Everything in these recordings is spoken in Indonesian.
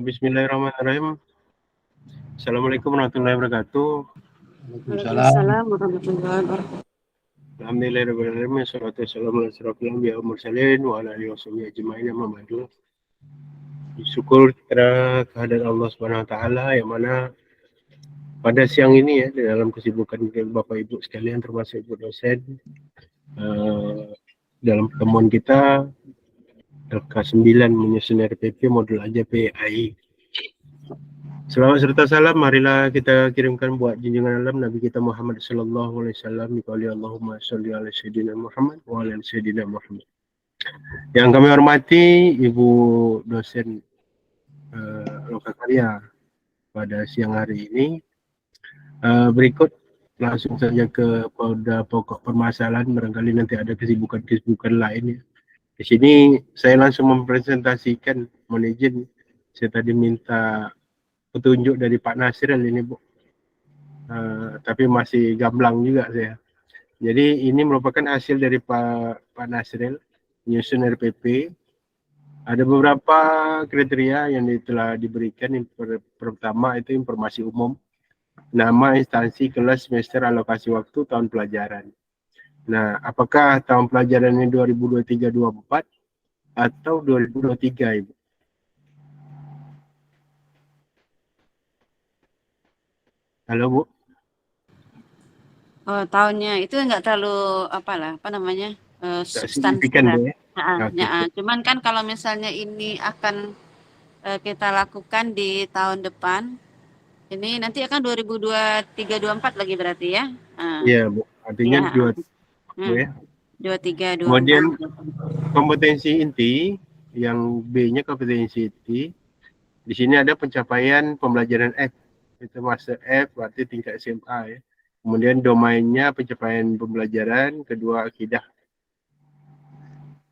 Bismillahirrahmanirrahim. Assalamualaikum warahmatullahi wabarakatuh. Waalaikumsalam warahmatullahi wabarakatuh. Alhamdulillahirrahmanirrahim. Wassalatu wassalamu ala asyrofil anbiya'i wal mursalin wa ala alihi washabihi ajma'in amma ba'du. Syukur kita kehadirat Allah Subhanahu wa taala yang mana pada siang ini ya dalam kesibukan Bapak Ibu sekalian termasuk Ibu dosen dalam pertemuan kita LK9 menyusun RPP modul AJP AI. Selawat serta salam marilah kita kirimkan buat junjungan alam Nabi kita Muhammad sallallahu alaihi wasallam biqauli Allahumma shalli ala sayyidina Muhammad wa ala sayyidina Muhammad. Yang kami hormati Ibu dosen Lokakarya pada siang hari ini. Berikut langsung saja pada pokok permasalahan, barangkali nanti ada kesibukan-kesibukan lain ya. Di sini saya langsung mempresentasikan, mohon izin saya tadi minta petunjuk dari Pak Nasril ini Bu, tapi masih gamblang juga saya. Jadi ini merupakan hasil dari Pak Nasril menyusun RPP. Ada beberapa kriteria yang telah diberikan. Yang pertama itu informasi umum, nama, instansi, kelas, semester, alokasi waktu, tahun pelajaran. Nah, apakah tahun pelajaran ini 2023-24 atau 2023 Ibu? Halo Bu. Oh, tahunnya itu nggak terlalu Signifikan substansi ya. Cuman kan kalau misalnya ini akan kita lakukan di tahun depan, ini nanti akan 2023-24 lagi berarti ya? Iya Bu, artinya ya. 23-24. Kemudian kompetensi inti, yang B-nya kompetensi inti. Di sini ada pencapaian pembelajaran F, itu master F berarti tingkat SMA ya. Kemudian domainnya pencapaian pembelajaran, kedua akidah.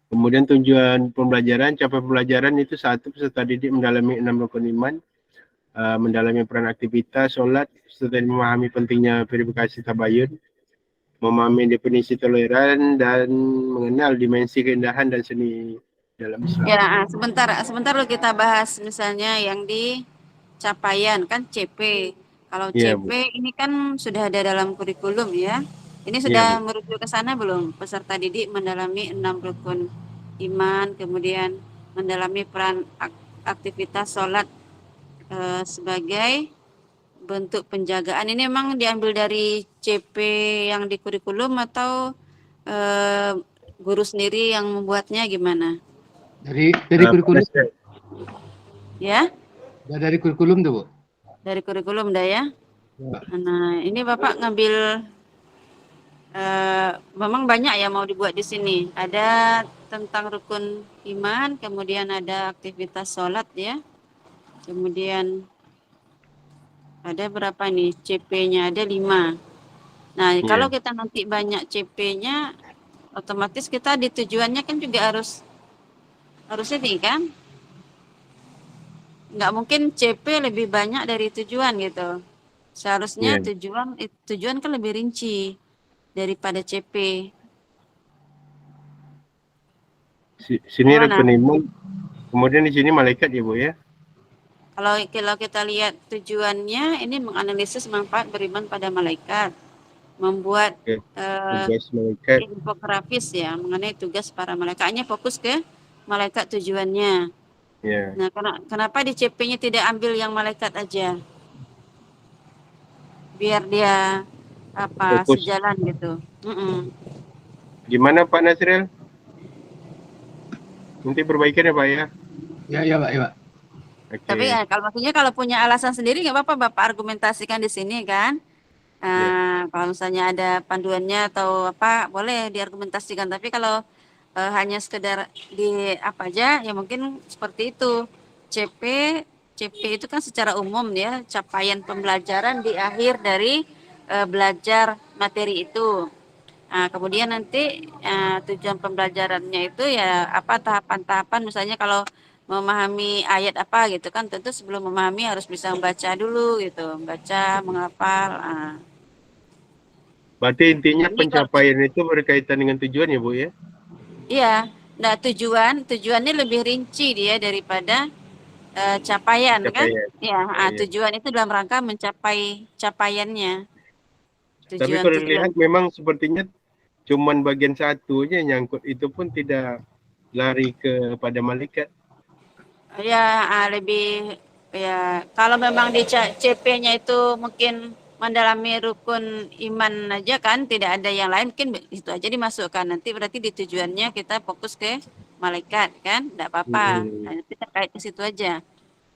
Kemudian tujuan pembelajaran, capai pembelajaran itu 1, peserta didik mendalami 6 rukun iman, mendalami peran aktivitas, sholat, serta memahami pentingnya verifikasi tabayun, memahami definisi toleran, dan mengenal dimensi keindahan dan seni dalam Islam. Ya, sebentar lo kita bahas misalnya yang di capaian kan CP. Kalau CP ini kan sudah ada dalam kurikulum ya. Ini sudah merujuk ke sana belum? Peserta didik mendalami 6 rukun iman, kemudian mendalami peran aktivitas sholat sebagai bentuk penjagaan. Ini memang diambil dari CP yang di kurikulum atau guru sendiri yang membuatnya gimana? Dari kurikulum. Ya? Dari kurikulum tuh Bu. Dari kurikulum dah ya. Nah, ini Bapak ngambil memang banyak ya mau dibuat di sini. Ada tentang rukun iman, kemudian ada aktivitas sholat ya. Kemudian ada berapa nih CP-nya? Ada 5. Nah, kalau kita nanti banyak CP-nya, otomatis kita di tujuannya kan juga harusnya nih kan? Nggak mungkin CP lebih banyak dari tujuan gitu. Seharusnya tujuan kan lebih rinci daripada CP. Sini rukun iman, kemudian di sini malaikat ya Bu ya. Kalau kita lihat tujuannya ini menganalisis manfaat beriman pada malaikat, membuat infografis ya mengenai tugas para malaikatnya, fokus ke malaikat tujuannya. Nah, kenapa di CP-nya tidak ambil yang malaikat aja? Biar dia fokus. Sejalan gitu. Gimana Pak Nasril? Nanti perbaikan ya Pak ya? Ya Pak, ya Pak. Okay. Tapi ya kalau punya alasan sendiri nggak apa-apa Bapak argumentasikan di sini kan. Kalau misalnya ada panduannya atau apa boleh diargumentasikan. Tapi kalau hanya sekedar di apa aja ya mungkin seperti itu. CP itu kan secara umum ya capaian pembelajaran di akhir dari belajar materi itu. Nah, kemudian nanti tujuan pembelajarannya itu ya apa tahapan-tahapan misalnya kalau memahami ayat apa gitu kan tentu sebelum memahami harus bisa membaca dulu gitu, membaca, menghafal. Berarti intinya pencapaian itu berkaitan dengan tujuan ya Bu ya? Iya, nah tujuannya lebih rinci dia daripada capaian kan? Capaian. Ya, Iya. tujuan itu dalam rangka mencapai capaiannya. Tapi kalau Tujuan-tujuan. lihat memang sepertinya cuman bagian satu aja yang nyangkut, itu pun tidak lari kepada malaikat. Ya, lebih ya kalau memang di CP-nya itu mungkin mendalami rukun iman aja kan, tidak ada yang lain, mungkin itu aja dimasukkan. Nanti berarti di tujuannya kita fokus ke malaikat kan, tidak apa-apa. Nah, nanti terkait ke situ aja.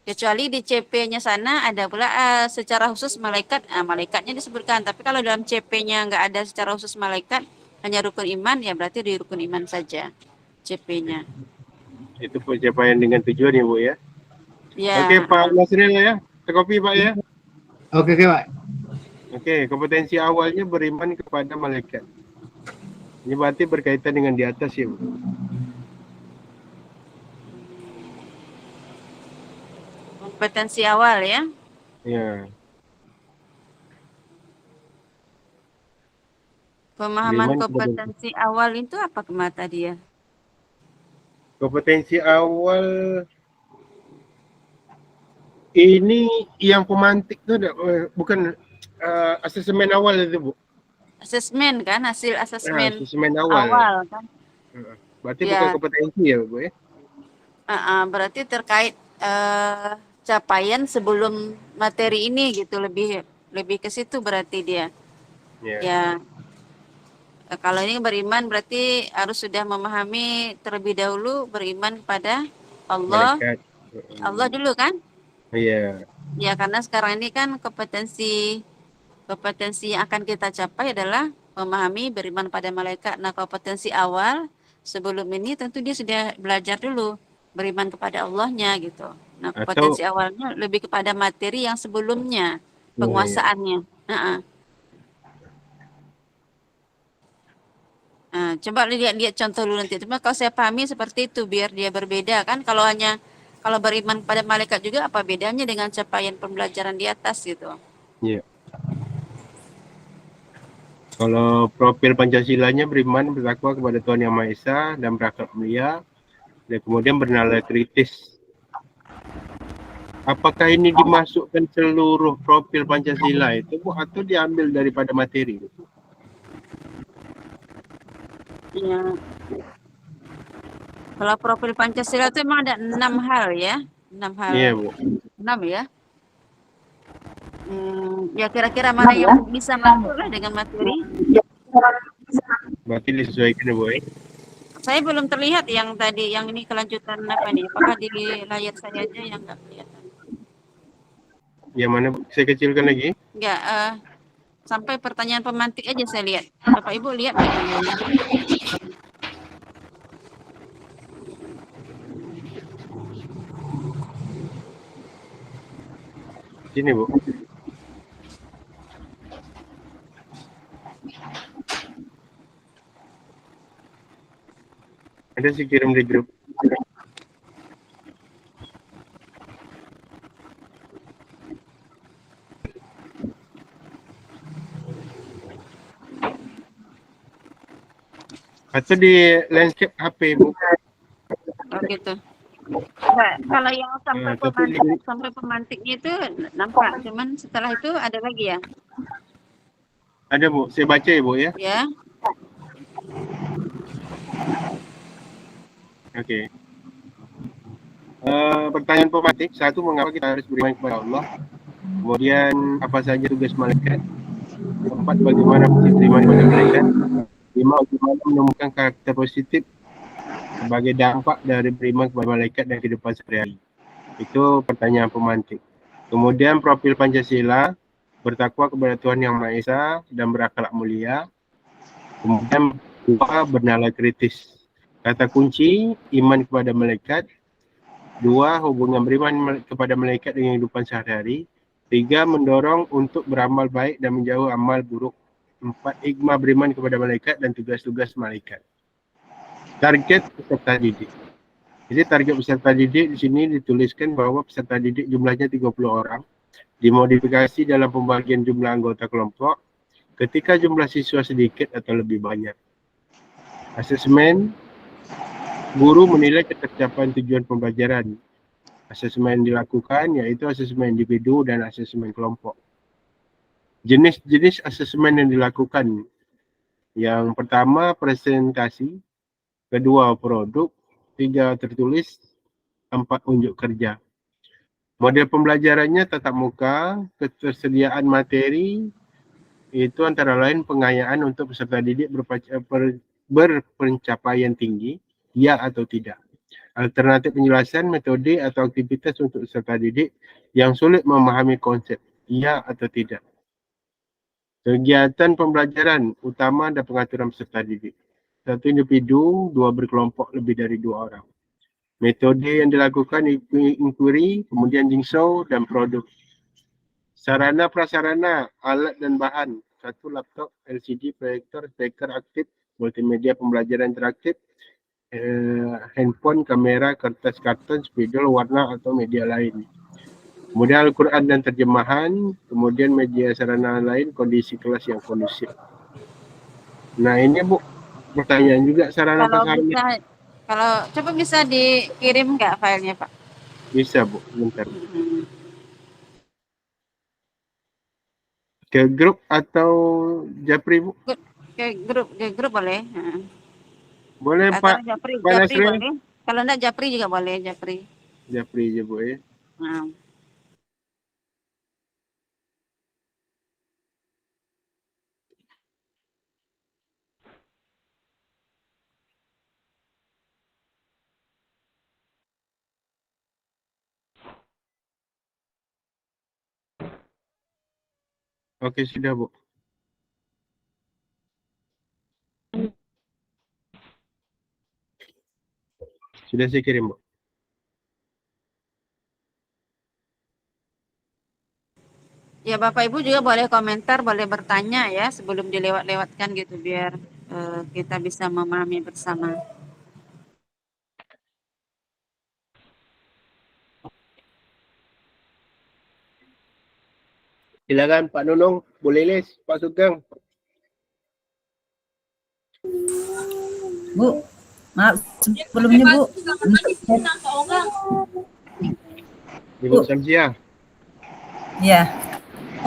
Kecuali di CP-nya sana ada pula secara khusus malaikat, malaikatnya disebutkan. Tapi kalau dalam CP-nya nggak ada secara khusus malaikat, hanya rukun iman, ya berarti di rukun iman saja CP-nya. Itu pencapaian dengan tujuan ya Bu ya. Ya, Oke Pak Nasril ya, kopi Pak ya. Oke, Pak. Oke, kompetensi awalnya beriman kepada malaikat. Ini berarti berkaitan dengan di atas ya Bu. kompetensi awal ya. Ya. Pemahaman Beriman kepada kompetensi awal itu apa kemata dia? kompetensi awal ini yang pemantik tuh bukan asesmen awal itu Bu. Asesmen kan, hasil asesmen Asesmen awal. awal kan. Berarti Ya. bukan kompetensi ya Bu ya. Berarti terkait capaian sebelum materi ini gitu, lebih ke situ berarti dia. Ya. Kalau ini beriman berarti harus sudah memahami terlebih dahulu, beriman kepada Allah. Malaikat. Allah dulu kan? Iya. Ya, karena sekarang ini kan kompetensi yang akan kita capai adalah memahami beriman pada malaikat. Nah, kompetensi awal sebelum ini tentu dia sudah belajar dulu beriman kepada Allahnya gitu. Nah, kompetensi awalnya lebih kepada materi yang sebelumnya, penguasaannya. Nah, coba lihat contoh dulu nanti. Cuma kalau saya pahami seperti itu biar dia berbeda kan. Kalau beriman pada malaikat juga apa bedanya dengan capaian pembelajaran di atas gitu. Iya. Kalau profil Pancasilanya beriman bertakwa kepada Tuhan Yang Maha Esa dan berakhlak mulia, dan kemudian bernalar kritis. Apakah ini dimasukkan seluruh profil Pancasila itu Bu, atau diambil daripada materi? Ya. Kalau profil Pancasila itu memang ada 6 hal ya, 6 hal. Iya Bu. 6 ya. Ya kira-kira mana yang bisa masuk lah dengan materi? Berarti disesuaikan ya Bu ya? Saya belum terlihat yang tadi, yang ini kelanjutan apa nih? Apakah di layar saya aja yang nggak kelihatan? Yang mana Bu? Saya kecilkan lagi? Enggak, sampai pertanyaan pemantik aja saya lihat. Bapak Ibu lihat bagaimana? Sini Bu. Ada sih kirim di grup. Atau di landscape HP Bu. Oh gitu. Nah, kalau yang sampai pemantiknya itu nampak, cuman setelah itu ada lagi ya? Ada Bu, saya baca ya Bu ya. Ya. Oke. Pertanyaan pemantik, 1, mengapa kita harus beriman kepada Allah? Kemudian apa saja tugas malaikat? 4, bagaimana beriman kepada malaikat? 5, bagaimana menemukan karakter positif sebagai dampak dari beriman kepada malaikat dan kehidupan sehari-hari. Itu pertanyaan pemantik. Kemudian profil Pancasila, bertakwa kepada Tuhan Yang Maha Esa dan berakhlak mulia. Kemudian 2, bernalar kritis. Kata kunci, iman kepada malaikat. 2, hubungan beriman kepada malaikat dengan kehidupan sehari-hari. 3, mendorong untuk beramal baik dan menjauh amal buruk. 4, hikmah beriman kepada malaikat dan tugas-tugas malaikat. Target peserta didik. Jadi target peserta didik di sini dituliskan bahwa peserta didik jumlahnya 30 orang. Dimodifikasi dalam pembagian jumlah anggota kelompok ketika jumlah siswa sedikit atau lebih banyak. Asesmen, guru menilai ketercapaian tujuan pembelajaran. asesmen yang dilakukan yaitu asesmen individu dan asesmen kelompok. Jenis-jenis asesmen yang dilakukan, yang pertama presentasi, kedua produk, tiga tertulis, empat unjuk kerja. Model pembelajarannya tatap muka, ketersediaan materi, itu antara lain pengayaan untuk peserta didik berpencapaian tinggi, ya atau tidak. Alternatif penjelasan, metode atau aktivitas untuk peserta didik yang sulit memahami konsep, ya atau tidak. Kegiatan pembelajaran utama dan pengaturan peserta didik. Satu individu, dua berkelompok lebih dari 2 orang. Metode yang dilakukan inquiry, kemudian jigsaw dan produk. Sarana prasarana, alat dan bahan. Satu laptop, LCD, proyektor, speaker aktif, multimedia pembelajaran interaktif, handphone, kamera, kertas karton, spidol, warna atau media lain. Kemudian Al-Quran dan terjemahan, kemudian media sarana lain, kondisi kelas yang kondusif. Nah ini Bu, pertanyaan juga sarana Kalau prasarana. bisa, kalau coba bisa dikirim nggak filenya Pak? Bisa Bu, bentar. Hmm. Ke grup atau Japri Bu? Ke grup boleh. Heeh. Boleh Atau Pak Japri Nasri? boleh. Kalau enggak Japri juga boleh, Japri. Japri aja Bu ya. Nah. Oke sudah Bu. Sudah saya kirim Bu. Ya Bapak Ibu juga boleh komentar, boleh bertanya ya sebelum dilewat-lewatkan gitu biar kita bisa memahami bersama. Silakan Pak Nunung, Bu Lilis, Pak Sugeng. Bu, maaf sebelumnya Bu. Ibu Samsia. Ya,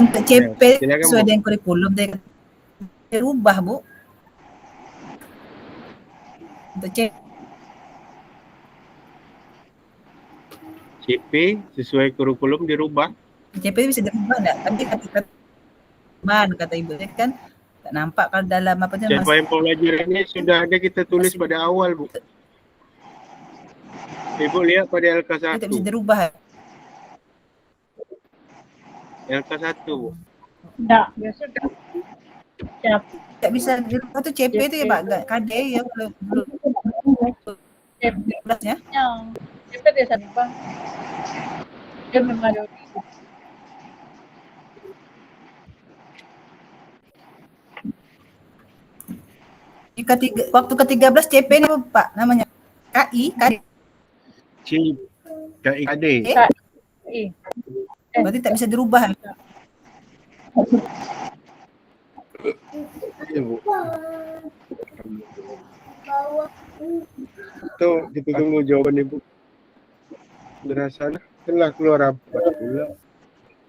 untuk CP Silakan, sesuai Bu. dengan kurikulum dirubah Bu. Untuk CP sesuai kurikulum dirubah. CP bisa dirubah enggak? Tadi kata Ibu kan tak nampak kalau dalam apa namanya Capaian pembelajaran ini sudah ada kita tulis masih- pada awal Bu. Ibu lihat pada LK1. tidak bisa dirubah. LK1 Bu. Enggak, biasa enggak. Siap. Tidak bisa dirubah tuh CP itu ya Pak, KD ya belum ya. CP desa Bang. Dia memang ada Waktu ke-13 CP ini apa, Pak namanya? KI. KIKD. Berarti tak bisa dirubah. Iya Bu. Itu kita tunggu jawaban Ibu. Berasanya telah keluar rapat pula.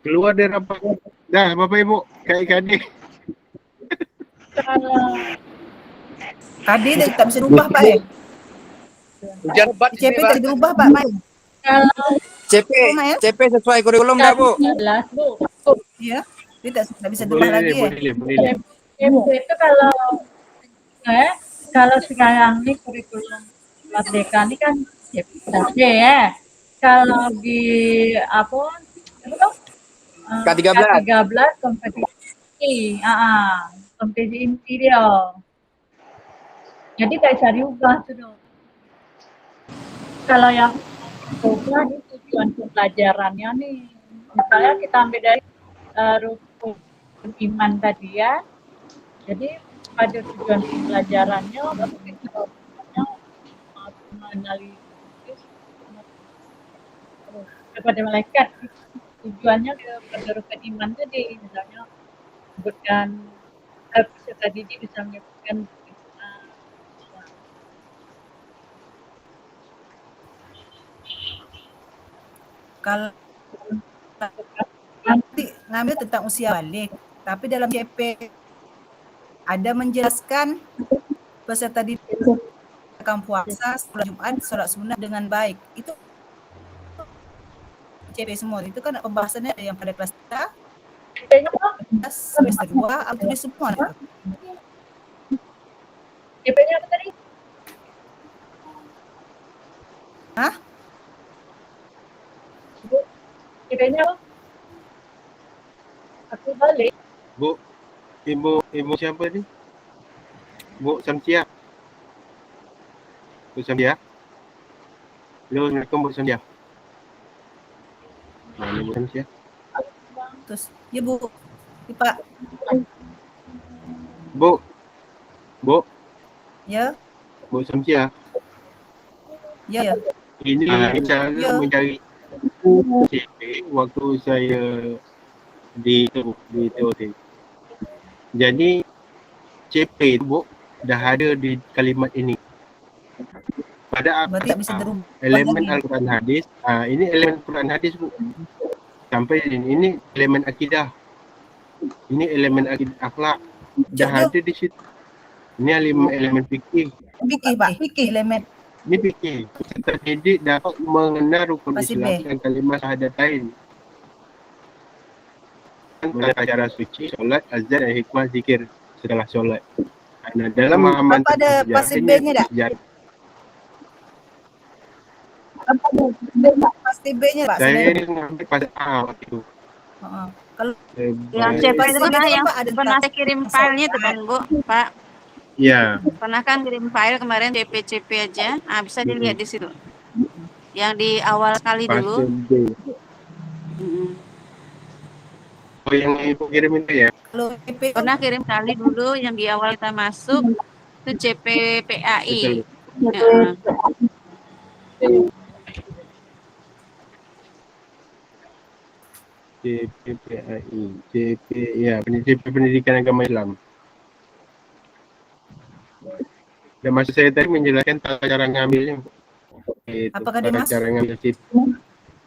Keluar dari rapat. Dah Bapak Ibu, KIKD. KD tak bisa dirubah Pak ya? Hujan lebat di CP sini, Pak. tak dirubah Pak Mai. kalau CP sesuai kurikulum enggak, Bu? jelas Bu. Iya, tidak bisa dirubah lagi ya. Boleh. CP itu kalau sekarang ini kurikulum Merdeka ini kan CP ya. Kalau di apa itu K13 kompetisi, kompetisi imperial. Jadi tak bisa diubah tuh. Kalau yang ubah ini tujuan pembelajarannya nih, misalnya kita ambil dari rukun iman tadi ya. Jadi pada tujuan pembelajarannya menganalisis kepada malaikat. Tujuannya pada rukun iman tadi, misalnya sebutkan peserta didik bisa menyebutkan Kalau nanti ngambil tentang usia balik, tapi dalam CP ada menjelaskan peserta didik akan puasa setelah Jumat, sholat sunnah dengan baik. Itu CP semua. Itu kan pembahasannya ada yang pada kelas 3, semester 2, atau di semua. CP-nya apa tadi? Hah? CP-nya apa? Aku balik. Bu, ibu siapa ni? Bu Samsia. Bu Samsia. Halo, Assalamualaikum Bu Samsia. Mana Bu Samsia? Terus, ya Bu, ya, Pak, Bu, ya, Bu Samsia. ya. Ini cara Ya. mencari CP waktu saya di TOT. Jadi CP itu Bu dah ada di kalimat ini. Pada Berarti tak bisa dirubah elemen lagi. Al-Quran hadis, ini elemen Quran hadis Bu. Sampai ini elemen akidah. Ini elemen akidah akhlak. Dah Dia- ada di situ. Ini elemen fikih. Fikih, Pak, fikih elemen. Ini fikih. Peserta didik dapat mengenal rukun Pasti Islam B. dan kalimah syahadatain. Cara suci, solat, azan dan hikmah zikir setelah solat. Nah, dalam pemahaman Bapak ada sejarah pasif ini, B-nya tak? sejarah- Pasti B-nya, Pak. Saya sebenarnya. ni mengambil pasal A waktu itu. Kalau Yang Saya- CP itu Pasti pernah beda, yang Pak, ada pernah tentang saya kirim sholat. filenya tuh kan Bu, Pak. Ya, Pernah kan kirim file kemarin CP aja. Bisa dilihat di situ. Yang di awal sekali pasal dulu. B. Mm-mm. Oh, yang ibu kirim itu ya? kalau CP Pernah kirim kali dulu yang di awal kita masuk itu CPPAI. Betul. CPPAI, CP, ya, CP Pendidikan Agama Islam. Dan masa saya tadi menjelaskan tata cara ngambilnya. Apakah dia tata masuk? cara ngambil CP.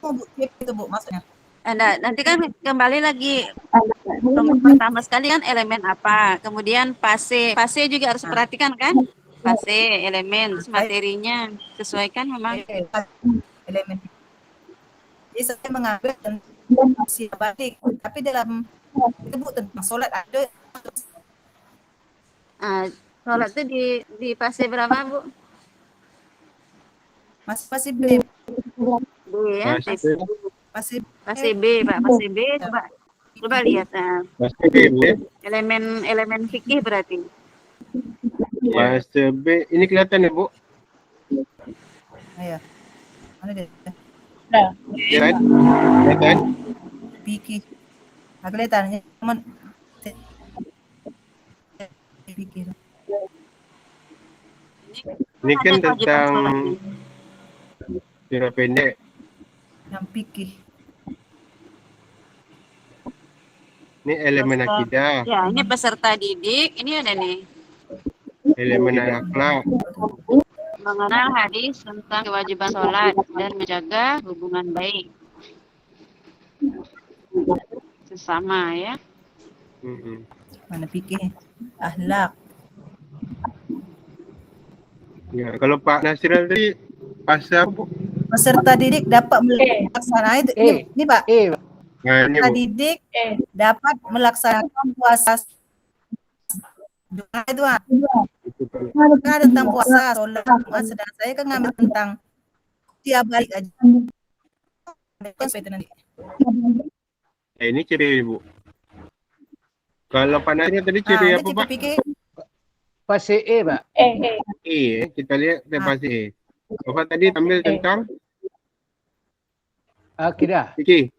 Oh, Bu, CP itu Bu maksudnya. Nah, nanti kan kembali lagi pertama sekali kan elemen apa, kemudian fase juga harus perhatikan kan, fase elemen terus materinya sesuaikan memang. Elemen. Jadi saya mengambil tentang usia balik, tapi dalam itu Bu tentang sholat ada Sholat itu di fase berapa Bu? masih B, B ya, Fase fase B Pak, fase B coba lihat fase B, Bu, ya. elemen fikih berarti. Fase B, ini kelihatan ya Bu? ya. Mana dia? Nah, Ya kan? Kelihatan? Fikih. Nah, kelihatannya teman fikih. Ini kan Ada kewajiban tentang sholat. sirah pendek. Yang fikih. Ini elemen akidah, Ya, ini peserta didik, ini ada nih. elemen akhlak, Mengenal hadis tentang kewajiban sholat dan menjaga hubungan baik sesama ya. Mana fikih? Akhlak. Ya, kalau Pak Nasir tadi pasal apa, Bu? Peserta didik dapat melaksanakan itu. Ini Pak, Nah, ini peserta Bu. didik dapat melaksanakan puasa. Itu kan ada tentang puasa, sholat, sedang saya kan ngambil tentang tiap balik aja. Nanti. Ini ciri Bu. Kalau Pak Nasir tadi ciri Ini apa CP Pak? fikih. Fase E, Pak. Kita lihat fase E. Bapak tadi ambil tentang Akidah. fikih,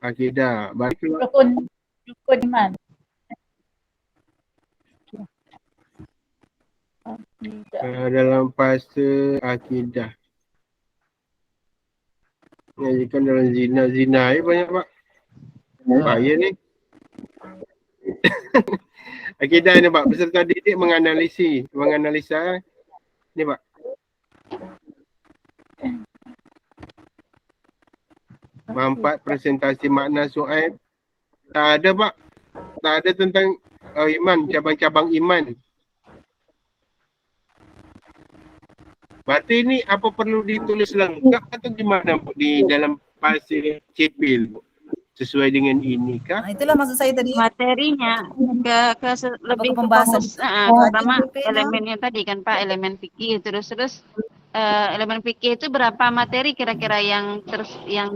akidah. Baik keluar rukun iman. dalam fase akidah. Menyajikan dalam zina banyak Pak. Bahaya ni. Akidah ni Pak, peserta didik menganalisa ni Pak. Manfaat presentasi makna Su'aib. Tak ada Pak. Tak ada tentang iman, cabang-cabang iman. Berarti ini apa perlu ditulis lengkap atau gimana Bu di dalam pasir CP Bu? Sesuai dengan ini kah? Nah, itulah maksud saya tadi. Materinya lebih ke pembahasan? fokus Oh, terutama ada CP, elemennya tadi kan Pak, elemen fikih terus elemen fikih itu berapa materi kira-kira yang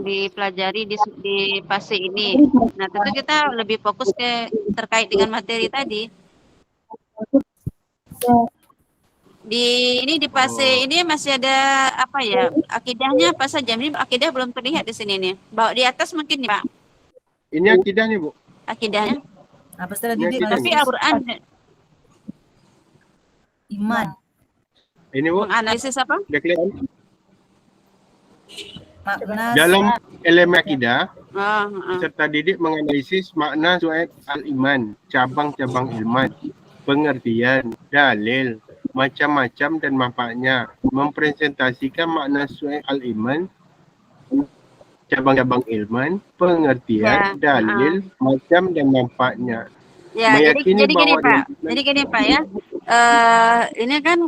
dipelajari di fase ini. Nah, tentu kita lebih fokus terkait dengan materi tadi. Di fase ini masih ada apa ya? Akidahnya apa saja? Ini akidah belum terlihat di sini nih. Bawa di atas mungkin nih, Pak. Ini akidahnya Bu. Akidahnya. Apa setelah Ini didik? kita Tapi nih. Al-Qur'an Iman. Ini Bu, menganalisis apa? udah kelihatan. Makna. Dalam elemen akidah, Oh, peserta didik menganalisis makna Su'aib al-iman, cabang-cabang ilman, pengertian, dalil, macam-macam dan manfaatnya. Mempresentasikan makna Su'aib al-iman, cabang-cabang ilman, pengertian, dalil, macam dan manfaatnya. Ya, Meyakini jadi gini bahwa Pak. Jadi gini Pak ya. Ini kan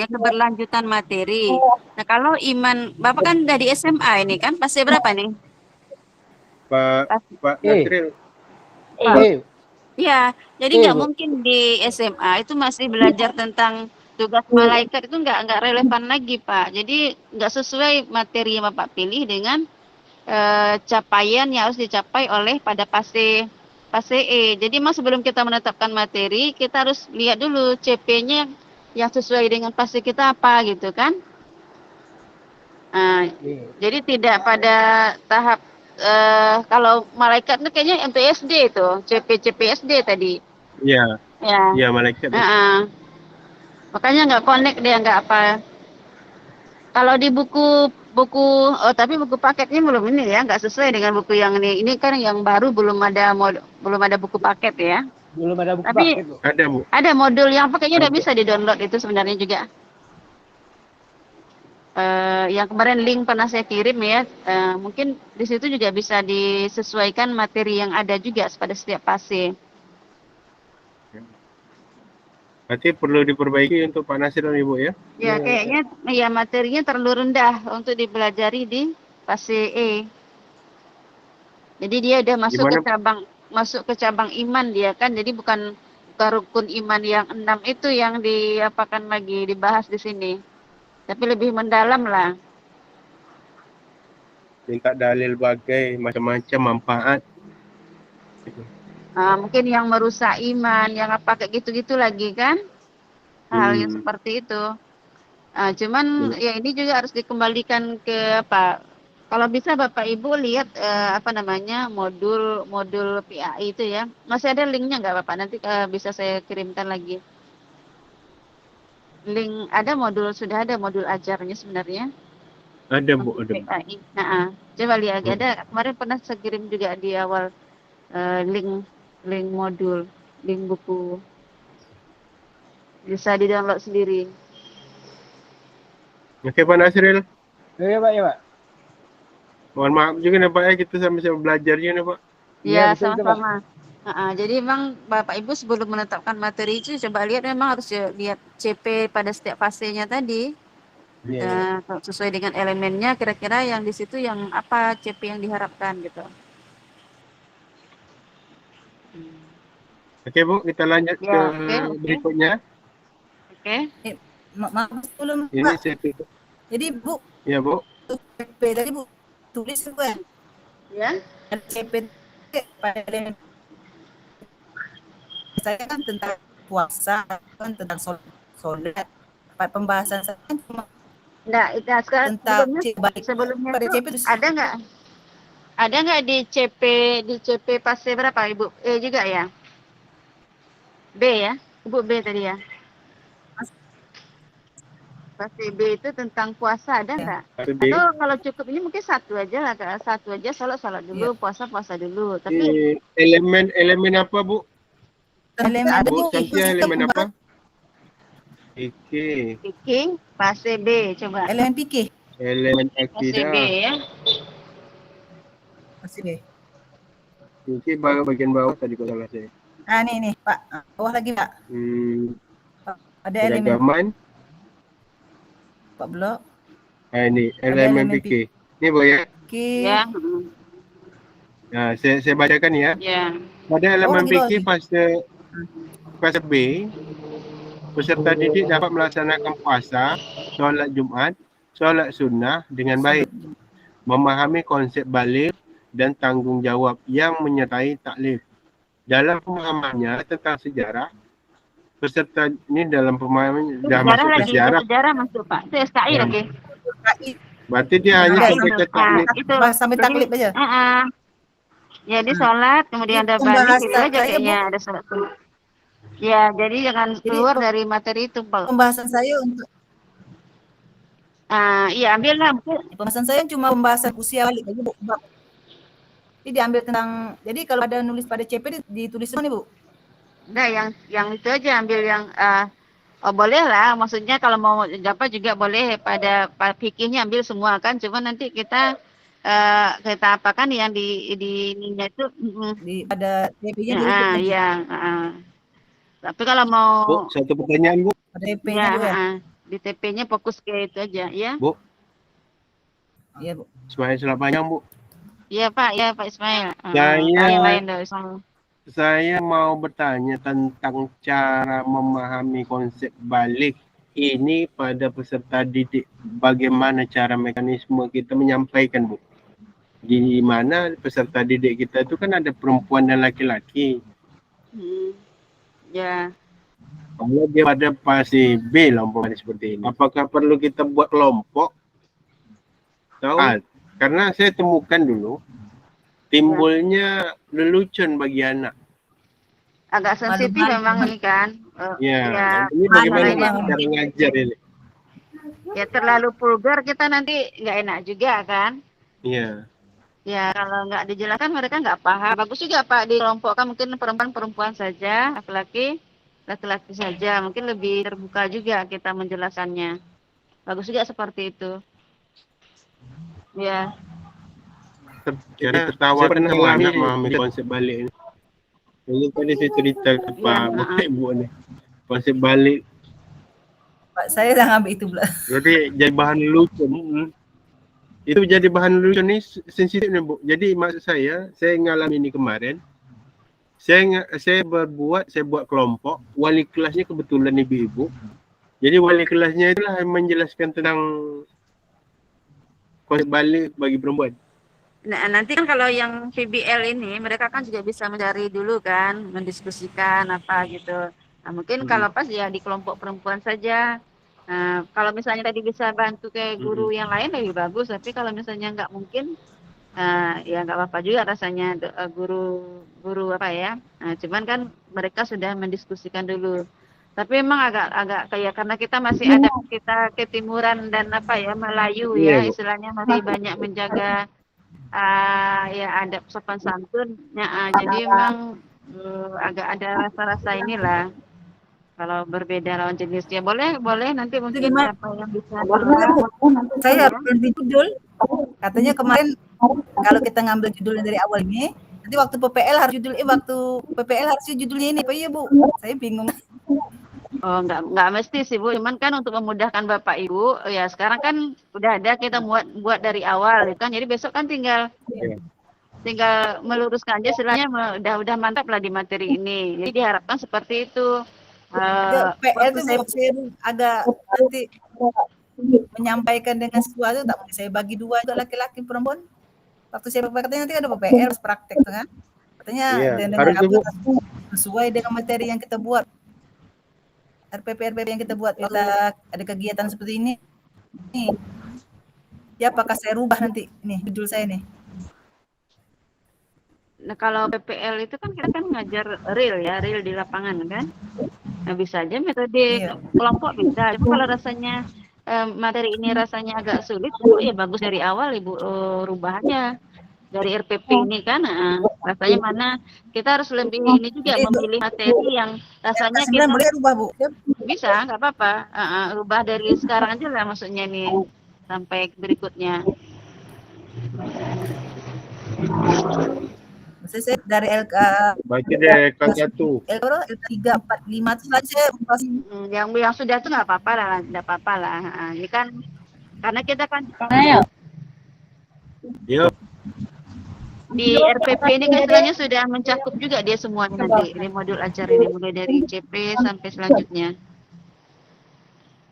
keberlanjutan materi. Nah, kalau iman, Bapak kan dari SMA ini kan pasti berapa nih? Pak Nasril, Iya, jadi nggak mungkin di SMA itu masih belajar tentang tugas malaikat itu nggak relevan lagi Pak. Jadi nggak sesuai materi yang Bapak pilih dengan capaian yang harus dicapai oleh pada fase E. Jadi mas sebelum kita menetapkan materi, kita harus lihat dulu CP-nya yang sesuai dengan fase kita apa gitu kan. Jadi tidak pada tahap kalau malaikat itu kayaknya MTSD itu, CP-CPSD tadi. iya, Ya. iya malaikat. Makanya nggak connect dia, nggak apa. Kalau di buku tapi buku paketnya belum ini ya, nggak sesuai dengan buku yang ini. Ini kan yang baru belum ada buku paket ya. Belum ada buku Tapi paket, Bu. Ada Bu. ada modul yang paketnya udah bisa di-download itu sebenarnya juga. Yang kemarin link pernah saya kirim ya, mungkin di situ juga bisa disesuaikan materi yang ada juga pada setiap fase. Berarti perlu diperbaiki untuk Pak Nasir dan Ibu ya? Ya kayaknya ya materinya terlalu rendah untuk dipelajari di fase E. Jadi dia udah masuk ke cabang iman dia kan, jadi bukan rukun iman yang 6 itu yang diapakan lagi dibahas di sini. Tapi lebih mendalam lah. Minta dalil bagai macam-macam manfaat. Mungkin yang merusak iman, yang apa kayak gitu-gitu lagi kan. Hal yang seperti itu. Cuman ya ini juga harus dikembalikan ke apa. Kalau bisa Bapak Ibu lihat modul PAI itu ya. Masih ada linknya nggak Bapak? Nanti bisa saya kirimkan lagi. Link sudah ada modul ajarnya sebenarnya. Ada Bu, ada. PAI. Coba lihat ada. Kemarin pernah saya kirim juga di awal link modul, link buku. Bisa di-download sendiri. Oke Pak Nasril. Ya Pak. Mohon maaf juga nih Pak ya, kita sama-sama belajarnya nih Pak. Iya, betul, sama-sama. Jadi memang Bapak Ibu sebelum menetapkan materi itu coba lihat memang harus lihat CP pada setiap fasenya tadi. Sesuai dengan elemennya kira-kira yang di situ yang apa CP yang diharapkan gitu. Oke Bu, kita lanjut ke berikutnya. Oke. Maaf sebelum Ini Pak. CP. Jadi Bu, Ya Bu. CP tadi Bu tulis kan? Ya. CP pada saya kan tentang puasa, kan tentang sholat. Pembahasan saya kan cuma sekarang sebelumnya itu ada nggak di CP fase berapa Ibu? Juga ya? B ya? Ibu B tadi ya? Fase B itu tentang puasa ada nggak? Atau kalau cukup ini mungkin satu aja lah, satu aja sholat dulu, puasa dulu. Tapi elemen apa Bu? elemen Bu, contohnya elemen apa? Fikih fase B coba. Elemen fikih. Elemen Fase B akidah. ya. Masih deh. Ini bagian bawah tadi kalau salah saya. Ah, nih Pak. Bawah lagi Pak. Ada elemen Peragaman. Pak Blok. Ini Ada elemen elemen PK. Ini Bu ya. Oke. Ya. Nah, saya bacakan ya. Ya. Pada elemen lagi bawah PK sih. fase B, peserta didik dapat melaksanakan puasa, solat Jumat, solat sunnah dengan baik, memahami konsep balik dan tanggungjawab yang menyertai taklif. Dalam pemahamannya tentang sejarah, peserta ini dalam pemahaman dah masuk ke sejarah. Sejarah masuk Pak. Itu SKI Ya. lagi. Berarti dia hanya sampai ke taklif. Itu Sampai taklif aja. Jadi sholat, kemudian ada balik itu aja kayaknya ada sholat. Ya, jadi jangan keluar dari materi itu Pak. Pembahasan saya untuk Iya ambillah. pembahasan saya cuma pembahasan usia balik aja Bu. Ini diambil tentang, jadi kalau ada nulis pada CP ditulis semua nih Bu. Nah, yang itu aja ambil yang boleh lah, maksudnya kalau mau apa juga boleh pada fikihnya ambil semua kan, cuma nanti kita apakan yang di ininya itu Di pada CP-nya ya. Tapi kalau mau Bu, satu pertanyaan Bu. pada CP-nya Bu ya. Di TP-nya fokus ke itu aja ya. Bu. Iya Bu. Supaya selamat panjang Bu. Iya Pak Ismail. Saya- lain dong Ismail. Saya mau bertanya tentang cara memahami konsep balik ini pada peserta didik. Bagaimana cara mekanisme kita menyampaikan, Bu? Di mana peserta didik kita itu kan ada perempuan dan laki-laki. Ya. Kalau dia pada fase B lah umpamanya seperti ini, apakah perlu kita buat kelompok? Tahu? Karena saya temukan dulu timbulnya lelucon bagi anak. Agak sensitif Malu-malu. memang ini kan. Ya, ini bagaimana malu-malu. cara ngajar ini? Ya terlalu vulgar kita nanti nggak enak juga kan. Iya. Ya kalau nggak dijelaskan mereka nggak paham. Bagus juga Pak dikelompokkan mungkin perempuan saja, laki-laki saja. Mungkin lebih terbuka juga kita menjelaskannya. Bagus juga seperti itu. Ya. Jadi tertawa pernah anak memahami konsep balik ini. Ini tadi saya cerita ke Bapak Ibu nih. Konsep balik. Pak, saya dah ngambil itu pula. Jadi jadi bahan lucu. Itu jadi bahan lucu nih sensitif nih Bu. Jadi maksud saya ngalami ini kemarin. Saya buat kelompok. Wali kelasnya kebetulan ibu-ibu. Jadi wali kelasnya itulah yang menjelaskan tentang konsep balik bagi perempuan. Nah, nanti kan kalau yang PBL ini mereka kan juga bisa mencari dulu kan, mendiskusikan apa gitu. Nah, mungkin kalau pas ya di kelompok perempuan saja. Nah, kalau misalnya tadi bisa bantu ke guru yang lain lebih bagus, tapi kalau misalnya nggak mungkin ya nggak apa-apa juga rasanya guru apa ya. Nah, cuman kan mereka sudah mendiskusikan dulu. Tapi memang agak kayak karena kita masih ada kita ketimuran dan apa ya Melayu ya istilahnya masih banyak menjaga ya adab sopan santun jadi memang agak ada rasa-rasa inilah kalau berbeda lawan jenisnya boleh nanti mungkin siapa yang bisa Saya ganti judul. Katanya kemarin kalau kita ngambil judulnya dari awal ini, nanti waktu PPL harus judulnya ini, Pak ya Bu. Saya bingung. Oh nggak mesti sih Bu, cuman kan untuk memudahkan Bapak Ibu ya sekarang kan udah ada kita buat dari awal kan, jadi besok kan tinggal meluruskan aja istilahnya udah mantap lah di materi ini, jadi diharapkan seperti itu. PL itu saya agak nanti menyampaikan dengan sesuatu tak boleh saya bagi dua untuk laki-laki perempuan. Waktu saya katanya nanti ada PPL harus praktek kan? Katanya dengan sesuai dengan materi yang kita buat. RPP yang kita buat, kita ada kegiatan seperti ini. Nih. Ya apakah saya rubah nanti nih judul saya nih? Nah kalau PPL itu kan kita kan ngajar real di lapangan kan. Nah bisa aja metode kelompok bisa. Tapi kalau rasanya materi ini rasanya agak sulit, ya bagus dari awal Ibu rubah aja. Dari RPP ini kan rasanya mana kita harus lebih ini juga memilih materi yang rasanya kita boleh rubah Bu bisa nggak apa-apa rubah dari sekarang aja lah maksudnya nih sampai berikutnya Maksudnya saya dari LK Baca deh K1. L3, 4, 5 itu saja masih Yang sudah tuh nggak apa-apa lah, nggak apa-apa lah. Ini kan karena kita kan Ayo. Yuk. di RPP ini kan istilahnya sudah mencakup juga dia semuanya nanti. Ini modul ajar ini mulai dari CP sampai selanjutnya.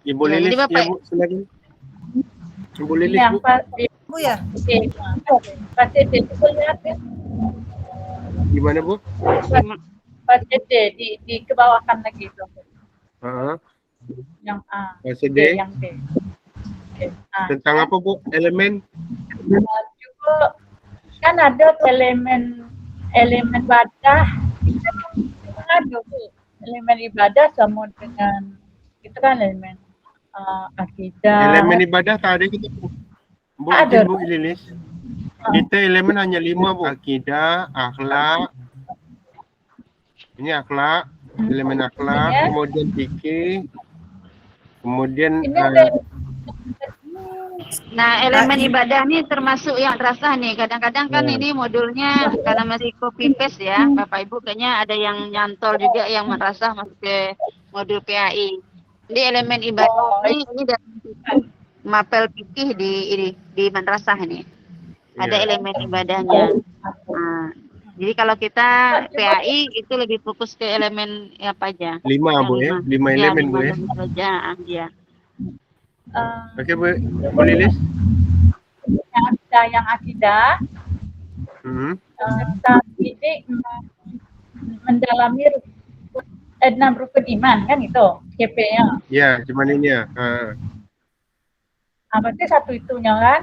Ibu Ya, Lilis, jadi Bapak- ya Bu, silakan. Ibu Lilis, Yang Bu. Bu ya. Pas D itu lihat ya. Gimana Bu? Pas D di kebawahan lagi itu. Heeh. Yang A. Fase D, D. yang D. Oke. Nah, Tentang apa Bu? Elemen? juga kan ada tuh elemen ibadah. Ada tuh elemen ibadah sama dengan itu kan elemen akidah. Elemen ibadah tak ada kita Bu. Bu, Ada. izin Bu Lilis. Kita elemen hanya 5 Bu. Akidah, akhlak. Ini akhlak, elemen akhlak, Ya. kemudian fikih, kemudian Ini ada Nah, elemen ibadah nih termasuk yang terasa nih. Kadang-kadang kan ini modulnya karena masih copy paste ya, Bapak Ibu kayaknya ada yang nyantol juga yang merasa masuk ke modul PAI. Jadi elemen ibadah ini dari mapel fikih di madrasah nih. Ada ya, elemen ibadahnya. Nah, jadi kalau kita PAI itu lebih fokus ke elemen apa aja? 5 Bu ya, 5 elemen Bu ya. Saja, ya. Oke Bu, Bu Lilis. yang akidah. Ini mendalami 6 rukun iman kan itu CP-nya. Ya, cuman ini ya. Berarti satu itunya kan?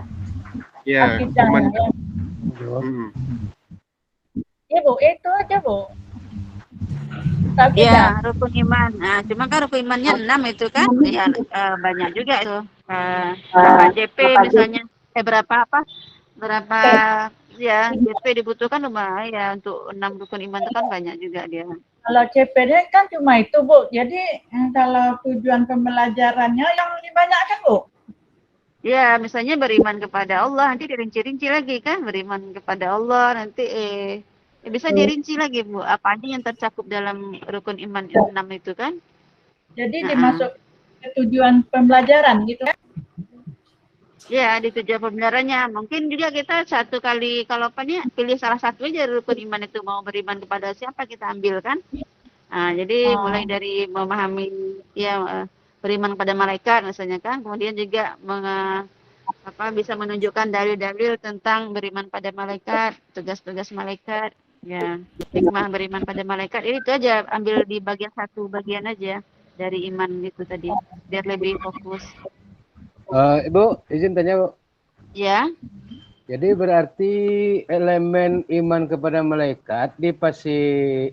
Ya, Akidahnya. cuman Iya Bu, itu aja Bu. Tapi Ya, rukun iman. Nah, cuma kan rukun imannya 6 itu kan, ya banyak juga itu. Berapa JP misalnya, berapa ya JP dibutuhkan lumayan ya untuk 6 rukun iman itu kan banyak juga dia. kalau CPD kan cuma itu Bu. Jadi kalau tujuan pembelajarannya yang lebih banyak kan Bu? Ya, misalnya beriman kepada Allah, nanti dirinci-rinci lagi kan, beriman kepada Allah, nanti bisa dirinci lagi Bu, apa aja yang tercakup dalam rukun iman 6 itu kan. Jadi dimasuk ke tujuan pembelajaran gitu kan? Ya, di tujuan pembelajarannya. Mungkin juga kita satu kali, kalau pilih salah satu aja rukun iman itu, mau beriman kepada siapa kita ambil kan. Nah, jadi mulai dari memahami, ya beriman kepada malaikat misalnya kan, kemudian juga bisa menunjukkan dalil-dalil tentang beriman pada malaikat, tugas-tugas malaikat, ya hikmah beriman pada malaikat. Itu aja ambil di bagian aja dari iman itu tadi, biar lebih fokus. Ibu, izin tanya Bu. Ya. Jadi berarti elemen iman kepada malaikat di fase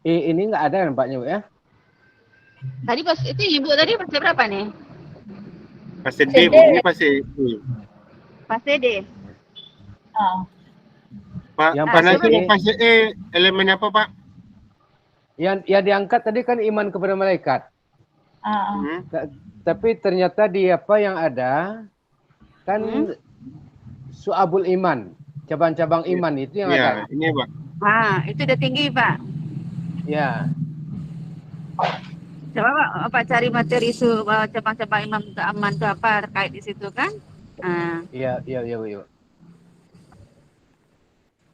E ini nggak ada nampaknya Bu ya? Tadi pas itu Ibu tadi fase berapa nih? fase D Bu, ini fase E. Fase D. Pak, Yang fase E elemen apa Pak? Yang diangkat tadi kan iman kepada malaikat. Tapi ternyata di apa yang ada kan su'abul iman, cabang-cabang iman itu yang ada. Ya, ini Pak. Itu udah tinggi Pak. Ya. Coba Pak cari materi cabang-cabang imam keaman itu apa terkait di situ kan? Iya Bu.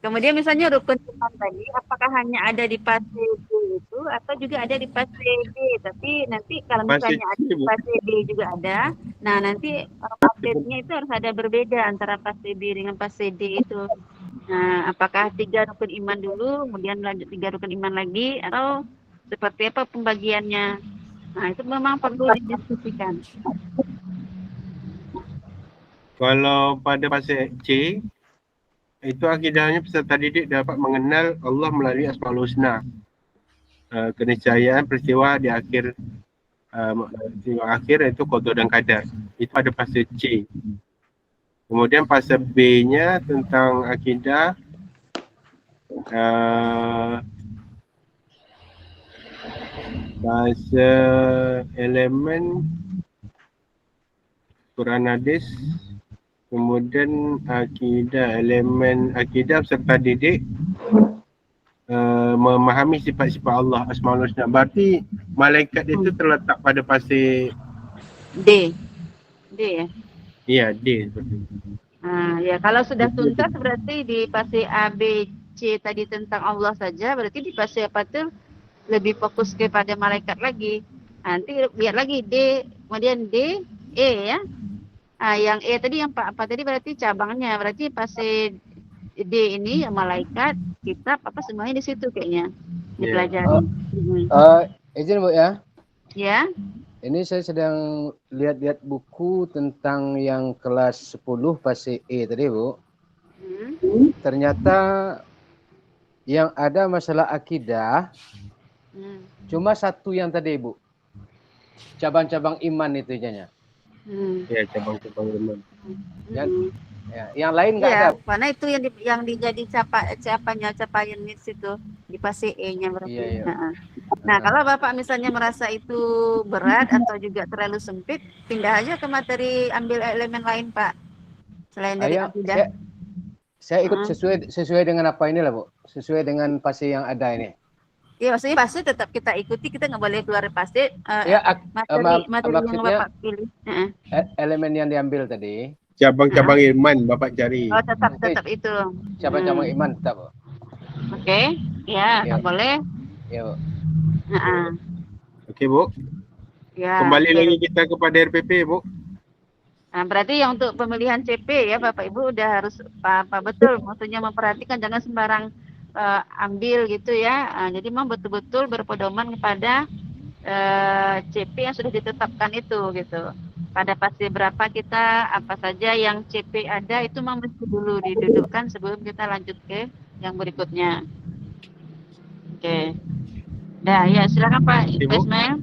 Kemudian misalnya rukun iman tadi, apakah hanya ada di fase D itu atau juga ada di fase D? Tapi nanti kalau misalnya ada di fase D juga ada, nah nanti fasenya itu harus ada berbeda antara fase B dengan fase D itu. Nah, apakah 3 rukun iman dulu, kemudian lanjut 3 rukun iman lagi, atau seperti apa pembagiannya? Nah, itu memang perlu didiskusikan. Kalau pada fase C, itu akidahnya peserta didik dapat mengenal Allah melalui Asmaul Husna. Keniscayaan peristiwa di akhir itu qada dan qadar. Itu ada fase C. Kemudian fase B-nya tentang akidah fase elemen Quran hadis Kemudian akidah, elemen akidah serta didik, memahami sifat-sifat Allah Asmaul Husna. Berarti malaikat itu terletak pada fase D ya. iya D seperti itu. Ya kalau sudah tuntas berarti di fase A, B, C tadi tentang Allah saja, berarti di fase apa tuh lebih fokus kepada malaikat lagi. Nanti lihat lagi D, kemudian D, E ya. Yang E tadi yang apa tadi berarti cabangnya, berarti fase D ini ya malaikat, kitab apa semuanya di situ kayaknya dipelajari. Izin Bu ya. Ya. Ini saya sedang lihat-lihat buku tentang yang kelas 10 fase E tadi Bu. Ternyata yang ada masalah akidah cuma satu yang tadi Bu. Cabang-cabang iman itu jadinya. Ya, cabang-cabang iman. Yang lain nggak ada. Karena itu yang dijadi capaian di situ di fase E-nya berarti. Iya. Nah, kalau Bapak misalnya merasa itu berat atau juga terlalu sempit, pindah aja ke materi, ambil elemen lain, Pak. Selain dari akidah. Saya ikut sesuai dengan apa ini lah, Bu. Sesuai dengan fase yang ada ini. Iya, maksudnya fase tetap kita ikuti, kita nggak boleh keluar fase. Materi yang Bapak pilih. Elemen yang diambil tadi. Cabang-cabang iman Bapak cari. Oh, tetap itu. Cabang-cabang iman tetap, Bu. Oke. Ya, boleh. Ya, Bu. Oke, Bu. Ya. Kembali lagi kita kepada RPP, Bu. Nah, berarti yang untuk pemilihan CP ya Bapak Ibu udah harus apa betul, maksudnya memperhatikan jangan sembarang ambil gitu ya. Jadi memang betul-betul berpedoman kepada CP yang sudah ditetapkan itu gitu. Pada fase berapa kita, apa saja yang CP ada itu memang mesti dulu didudukkan sebelum kita lanjut ke yang berikutnya. Oke. Nah, ya silakan Pak Ismail.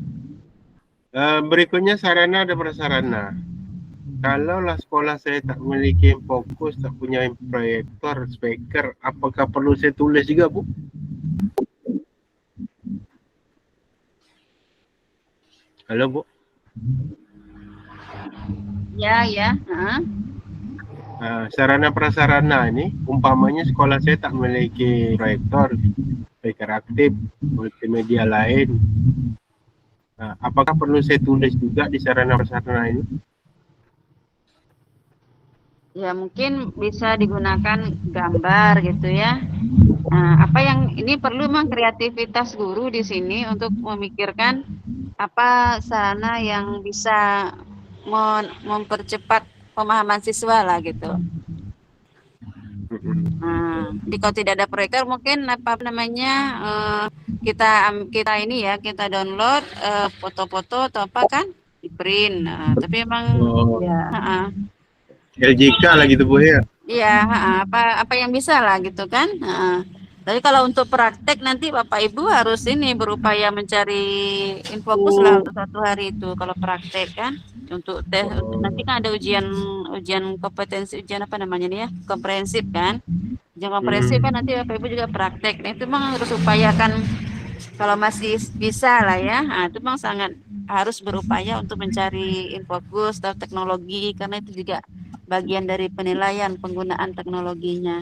Berikutnya sarana dan prasarana. Kalaulah sekolah saya tak memiliki fokus, tak punya proyektor, speaker, apakah perlu saya tulis juga, Bu? Halo, Bu. Ya. Sarana prasarana ini, umpamanya sekolah saya tak memiliki proyektor, speaker aktif, multimedia lain. Apakah perlu saya tulis juga di sarana prasarana ini? Ya mungkin bisa digunakan gambar gitu ya. Nah, apa yang ini perlu memang kreativitas guru di sini untuk memikirkan apa sarana yang bisa mempercepat pemahaman siswa lah gitu. Kalau tidak ada proyektor mungkin apa namanya kita ini ya kita download foto-foto atau apa kan di print. Tapi emang LJK lah gitu Bu ya. Iya, apa yang bisa lah gitu kan. Tapi kalau untuk praktek nanti Bapak Ibu harus ini berupaya mencari infokus lah untuk satu hari itu kalau praktek kan. Untuk tes nanti kan ada ujian kompetensi, ujian apa namanya nih ya, komprehensif kan. Ujian komprehensif kan nanti Bapak Ibu juga praktek. Nah itu memang harus upayakan kalau masih bisa lah ya. Nah itu memang sangat harus berupaya untuk mencari infokus atau teknologi karena itu juga bagian dari penilaian penggunaan teknologinya.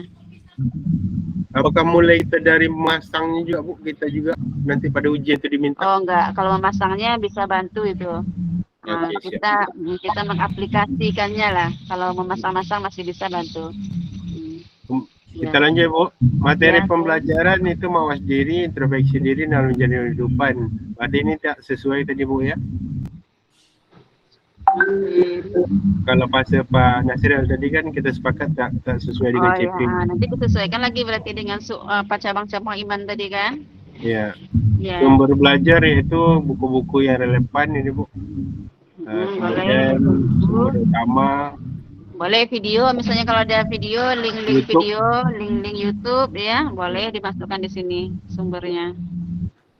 Apakah mulai kita dari memasangnya juga Bu? Kita juga nanti pada ujian itu diminta? Oh enggak, kalau memasangnya bisa bantu itu. Kita mengaplikasikannya lah. Kalau memasang-masang masih bisa bantu. Kita lanjut Bu. Materi pembelajaran itu mawas diri, introspeksi diri dalam menjalani kehidupan. Berarti ini tak sesuai tadi Bu ya? Kalau fase Pak Nasril tadi kan kita sepakat tak sesuai dengan CP. Nanti disesuaikan lagi berarti dengan cabang-cabang iman tadi kan? Iya. Sumber belajar yaitu buku-buku yang relevan ini Bu. Kemudian sumber utama. Boleh video, misalnya kalau ada video, link-link video, link-link YouTube ya, boleh dimasukkan di sini sumbernya.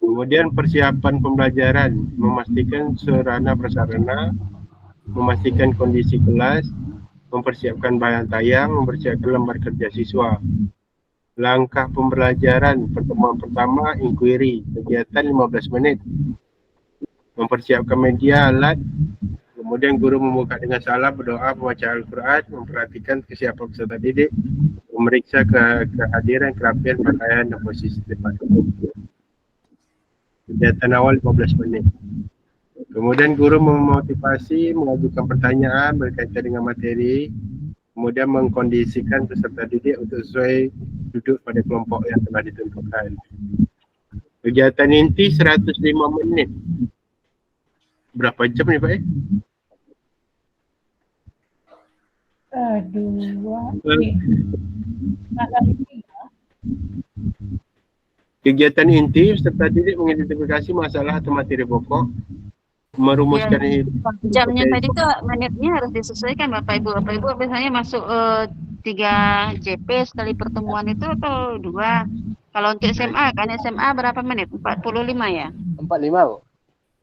Kemudian persiapan pembelajaran, memastikan sarana prasarana, memastikan kondisi kelas, mempersiapkan bahan tayang, mempersiapkan lembar kerja siswa. Langkah pembelajaran, pertemuan pertama, inquiry, kegiatan 15 menit. Mempersiapkan media, alat, Kemudian guru membuka dengan salam, berdoa, membaca Al-Quran, memperhatikan kesiapan peserta didik, memeriksa kehadiran, kerapian, pakaian, dan posisi tempat duduk. Kegiatan awal 15 menit. Kemudian guru memotivasi, mengajukan pertanyaan berkaitan dengan materi, kemudian mengkondisikan peserta didik untuk sesuai duduk pada kelompok yang telah ditentukan. Kegiatan inti 105 menit. Berapa jam ni Pak? Kegiatan inti peserta didik mengidentifikasi masalah atau materi pokok, merumuskan jamnya tadi tuh menitnya harus disesuaikan Bapak Ibu. Bapak Ibu biasanya masuk 3 JP sekali pertemuan itu atau 2? Kalau untuk SMA kan SMA berapa menit? 45 ya? 45 Bu.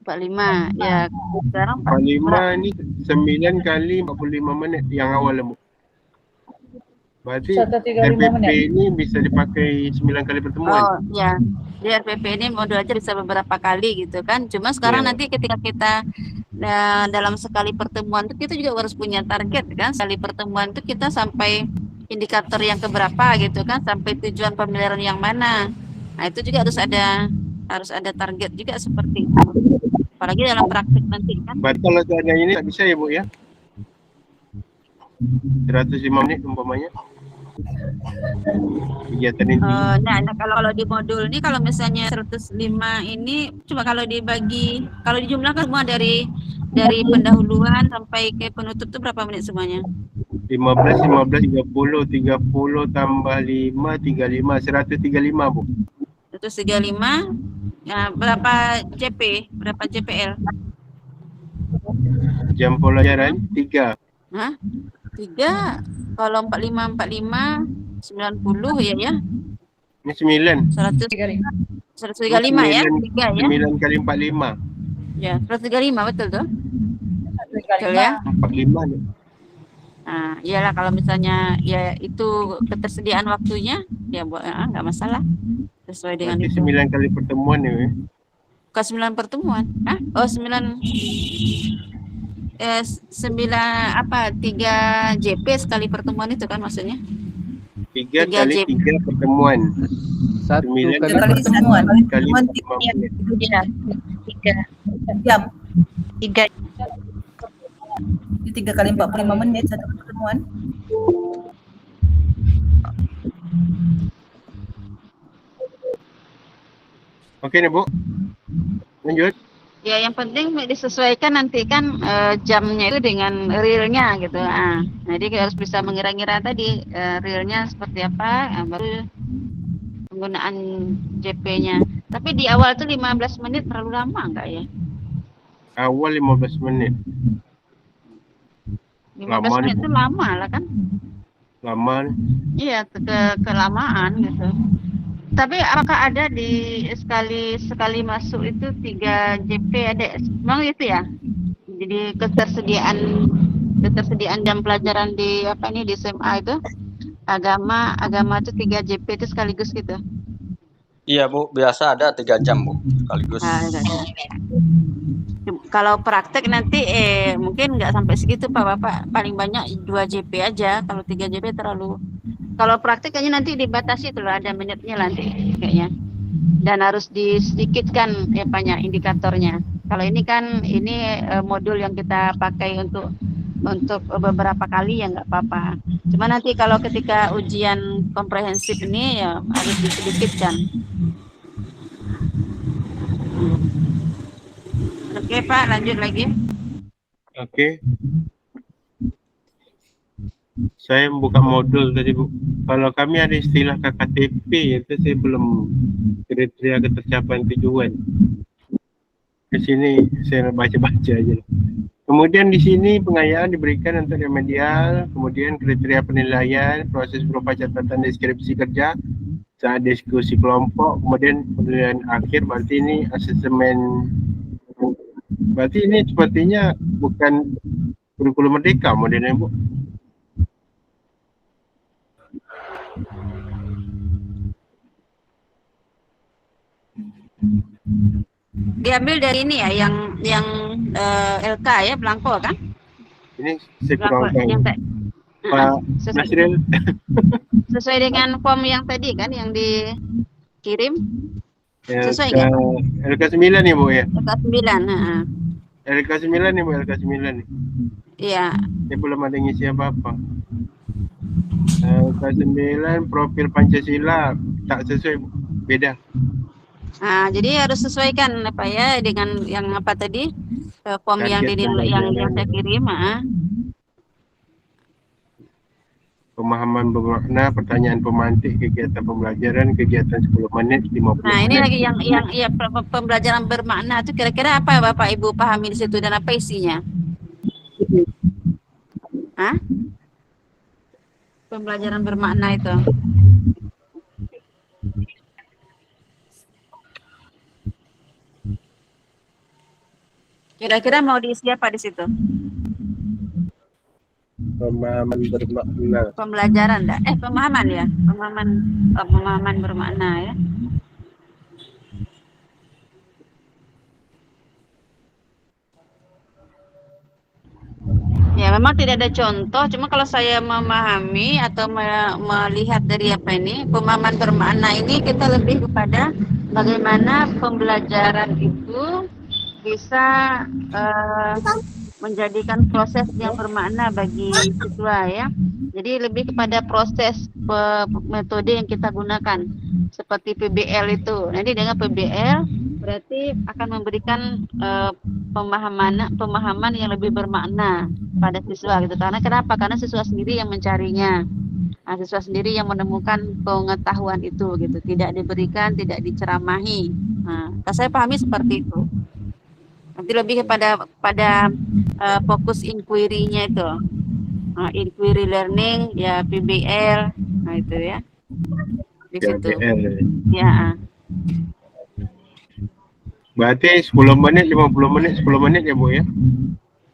45 ya. Sekarang 45 ni 9 kali 45 menit yang awal Bu. Berarti RPP ini bisa dipakai 9 kali pertemuan. Oh ya, di RPP ini modul aja bisa beberapa kali gitu kan. Cuma sekarang nanti ketika kita dalam sekali pertemuan itu kita juga harus punya target kan. Sekali pertemuan itu kita sampai indikator yang keberapa gitu kan, sampai tujuan pembelajaran yang mana. Nah itu juga harus ada target juga seperti itu. Apalagi dalam praktik nanti kan. Berarti kalau seadanya ini tak bisa ya Bu ya? 105 menit umpamanya. Kegiatan inti. Nah kalau di modul ini kalau misalnya 105 ini cuma kalau dijumlahkan semua dari pendahuluan sampai ke penutup itu berapa menit semuanya? 15, 30 tambah 5, 35, 135 Bu. 135. Nah, berapa JP? Berapa JPL? Jam pelajaran 3. Hah? 3. Kalau 45 90 ya. Ini 9. 135 ya? 3 ya? 9 kali 45. Ya, 135 betul tuh? Betul ya? 45 nih. Nah, iyalah kalau misalnya ya itu ketersediaan waktunya ya nggak masalah. Sesuai dengan Berarti itu. 9 kali pertemuan ya. Bukan 9 pertemuan. Hah? Oh, 9 3 JP sekali pertemuan itu kan maksudnya? 3 kali 3 pertemuan. 1 9 kali kali pertemuan. kali Pertemuan 45 menit. Iya. 3 jam. 3 3 kali 45 menit satu pertemuan. Oke nih Bu. Lanjut. Ya, yang penting disesuaikan nanti kan jamnya itu dengan realnya gitu. Jadi kita harus bisa mengira-ngira tadi realnya seperti apa, baru penggunaan JP-nya. Tapi di awal itu 15 menit terlalu lama enggak ya? Awal 15 menit. 15 menit itu lama lah kan? Lama. Iya, kelamaan gitu. Tapi apakah ada di sekali masuk itu 3 JP ada? Memang itu ya? Jadi ketersediaan jam pelajaran di di SMA itu agama itu 3 JP itu sekaligus gitu. Iya Bu, biasa ada 3 jam Bu, sekaligus. Kalau praktek nanti mungkin nggak sampai segitu Pak Bapak, paling banyak 2 JP aja. Kalau 3 JP terlalu. Kalau praktek kayaknya nanti dibatasi tuh ada menitnya nanti kayaknya. Dan harus disedikitkan indikatornya. Kalau ini kan modul yang kita pakai untuk beberapa kali ya nggak apa-apa. Cuma nanti kalau ketika ujian komprehensif ini ya harus disedikitkan. Oke Pak, lanjut lagi. Oke. Saya buka modul tadi Bu. Kalau kami ada istilah KKTP itu saya belum kriteria ketercapaian tujuan. Ke sini saya baca-baca aja. Kemudian di sini pengayaan diberikan untuk remedial, kemudian kriteria penilaian, proses berupa catatan deskripsi kerja saat diskusi kelompok, kemudian penilaian akhir. Berarti ini asesmen. Berarti ini sepertinya bukan kurikulum merdeka modelnya Bu. Diambil dari ini ya, yang LK ya, belangko kan? Ini saya Belangko kurang yang tahu. Pak Nasril, sesuai dengan form yang tadi kan yang dikirim. Sesuai nggak? LK9 ya Bu ya? LK 9. LK9 nih Bu, LK9 nih. Iya. Saya belum ada ngisi apa-apa. LK9 profil Pancasila tak sesuai Bu. Beda. Nah, jadi harus sesuaikan apa ya dengan yang apa tadi form yang yang saya kirim. Pemahaman bermakna, pertanyaan pemantik, kegiatan pembelajaran, kegiatan 10 menit, 50 menit. Nah, ini lagi yang ya pembelajaran bermakna itu kira-kira apa Bapak Ibu pahami di situ dan apa isinya? Hah? Pembelajaran bermakna itu. Kira-kira mau diisi apa di situ? Pemahaman bermakna. Pembelajaran enggak? Pemahaman ya? Pemahaman bermakna ya. Ya, memang tidak ada contoh, cuma kalau saya memahami atau melihat dari apa ini, pemahaman bermakna ini kita lebih kepada bagaimana pembelajaran itu bisa menjadikan proses yang bermakna bagi siswa ya. Jadi lebih kepada proses metode yang kita gunakan seperti PBL itu. Nanti dengan PBL berarti akan memberikan pemahaman yang lebih bermakna pada siswa gitu. Karena kenapa? Karena siswa sendiri yang mencarinya. Nah, siswa sendiri yang menemukan pengetahuan itu gitu. Tidak diberikan, tidak diceramahi. Nah, saya pahami seperti itu. Nanti lebih pada fokus inquiry-nya itu. Inquiry learning ya PBL. Nah, itu ya. Di situ. Ya. Berarti 10 menit, 50 menit, 10 menit ya Bu ya?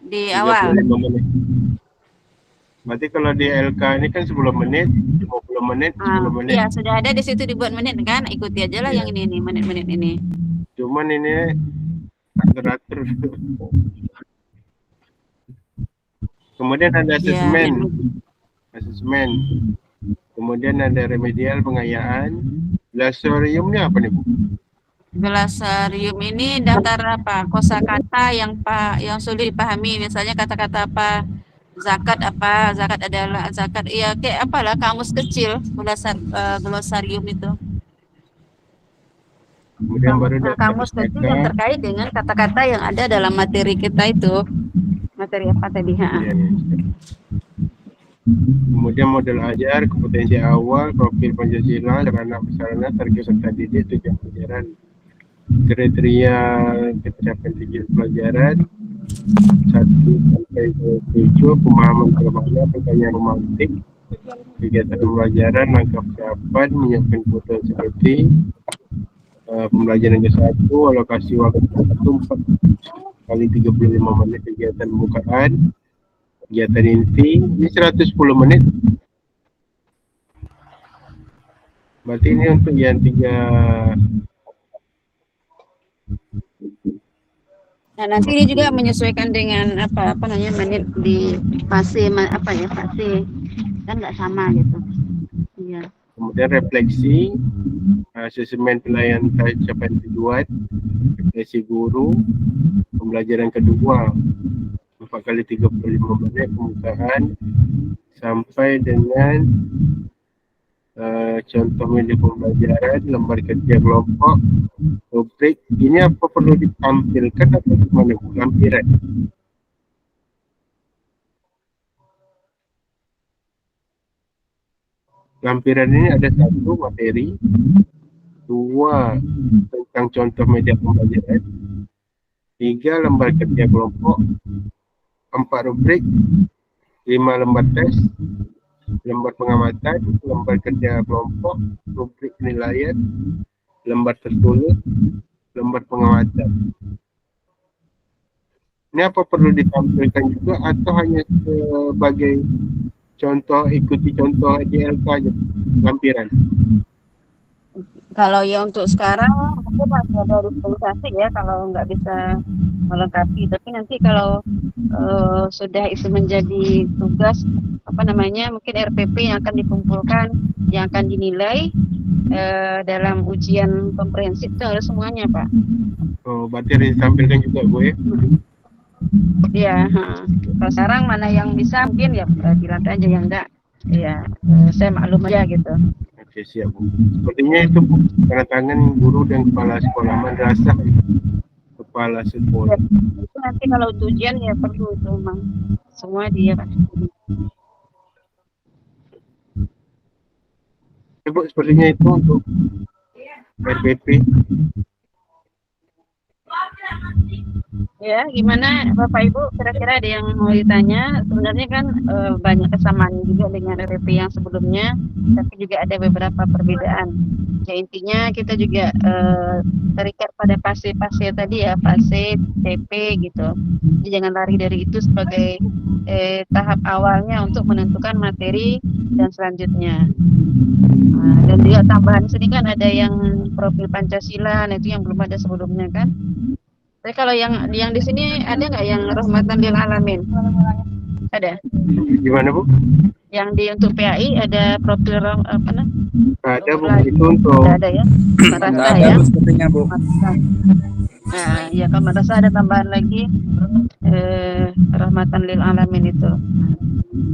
Di awal. Menit. Berarti kalau di LK ini kan 10 menit, 50 menit, 10 menit. Iya, sudah ada di situ dibuat menit kan? Ikuti aja lah yang ini menit-menit ini. Cuman ini teratur. Kemudian ada asesmen. Asesmen. Kemudian ada remedial pengayaan. Glosariumnya apa nih Bu? Glosarium ini daftar apa? Kosakata yang sulit dipahami, misalnya kata-kata apa? Zakat apa? Zakat adalah zakat. Iya, kayak apalah kamus kecil glosarium itu. Kemudian baru kamus kecil yang terkait dengan kata-kata yang ada dalam materi kita itu. Materi apa tadi? Kemudian model ajar, kompetensi awal, profil Pancasila, sarana prasarana, target serta didik, tujuan pelajaran, kriteria pencapaian tujuan pelajaran 1 sampai 7, pemahaman bermakna, pertanyaan romantik, kegiatan pembelajaran, langkah persiapan, menyiapkan kebutuhan seperti pembelajaran ke-1, alokasi waktu 4 kali 35 menit kegiatan pembukaan, kegiatan inti, ini 110 menit. Berarti ini untuk yang 3. Nah, nanti ini juga menyesuaikan dengan apa namanya menit di fase fase kan nggak sama gitu. Iya. Kemudian refleksi, asesmen penilaian capaian tujuan, refleksi guru, pembelajaran kedua 4 kali 35 menit pembukaan sampai dengan contoh media pembelajaran, lembar kerja kelompok, rubrik. Ini apa perlu ditampilkan atau gimana? Lampiran. Lampiran ini ada 1 materi, 2 tentang contoh media pembelajaran, 3 lembar kerja kelompok, 4 rubrik, 5 lembar tes, lembar pengamatan, lembar kerja kelompok, rubrik penilaian, lembar tertulis, lembar pengamatan. Ini apa perlu ditampilkan juga atau hanya sebagai contoh, ikuti contoh JLK aja, lampiran? Kalau ya untuk sekarang aku masih ada dispensasi ya, kalau nggak bisa melengkapi. Tapi nanti kalau sudah itu menjadi tugas mungkin RPP yang akan dikumpulkan, yang akan dinilai dalam ujian komprehensif itu harus semuanya, Pak. Oh, berarti harus ditampilkan juga, Bu ya? Iya. Kalau sekarang mana yang bisa mungkin ya dilantai aja, yang enggak ya saya maklum aja gitu. Oke, siap, Bu. Sepertinya itu, Bu, tanda tangan guru dan kepala sekolah madrasah. Kepala sekolah. Itu nanti kalau ujian ya perlu itu memang semua dia, Pak. Bu, sepertinya itu untuk RPP. Ya, gimana Bapak Ibu, kira-kira ada yang mau ditanya? Sebenarnya kan banyak kesamaan juga dengan RPP yang sebelumnya, tapi juga ada beberapa perbedaan. Ya intinya kita juga terikat pada fase-fase tadi ya, fase TP gitu. Jadi jangan lari dari itu sebagai tahap awalnya untuk menentukan materi dan selanjutnya. Dan juga tambahan sini kan ada yang profil Pancasila, nah itu yang belum ada sebelumnya kan. Tapi kalau yang di sini ada nggak yang rahmatan lil alamin? Ada. Gimana, Bu? Yang untuk PAI ada profil Ada, Bu. Itu untuk ada ya. Madrasah ya. Sepertinya, Bu. Nah, ya kalau madrasah ada tambahan lagi rahmatan lil alamin itu.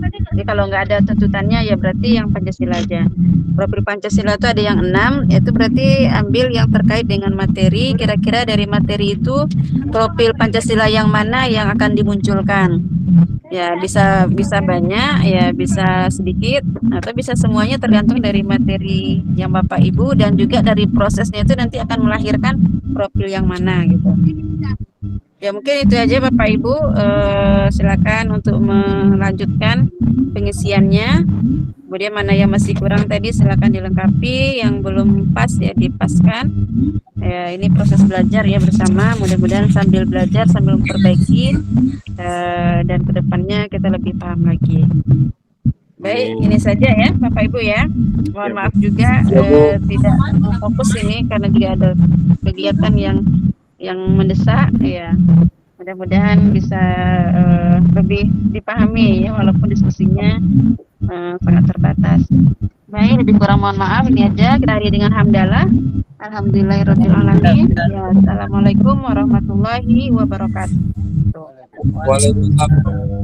Jadi kalau nggak ada tuntutannya ya berarti yang Pancasila aja. Profil Pancasila itu ada yang 6, itu berarti ambil yang terkait dengan materi. Kira-kira dari materi itu profil Pancasila yang mana yang akan dimunculkan? Ya bisa banyak, ya bisa sedikit, atau bisa semuanya tergantung dari materi yang Bapak Ibu dan juga dari prosesnya itu nanti akan melahirkan profil yang mana gitu. Ya mungkin itu aja Bapak Ibu, silakan untuk melanjutkan pengisiannya. Kemudian mana yang masih kurang tadi silakan dilengkapi, yang belum pas ya dipaskan. Ini proses belajar ya bersama, mudah-mudahan sambil belajar sambil memperbaiki dan kedepannya kita lebih paham lagi. Baik, ini saja ya Bapak Ibu ya. Mohon maaf juga tidak fokus ini karena juga ada kegiatan yang mendesak ya. Mudah-mudahan bisa lebih dipahami ya, walaupun diskusinya sangat terbatas. Baik, lebih kurang mohon maaf, ini aja kita akhiri dengan hamdalah. Alhamdulillahirabbil alamin. Ya, assalamualaikum warahmatullahi wabarakatuh. Waalaikumsalam.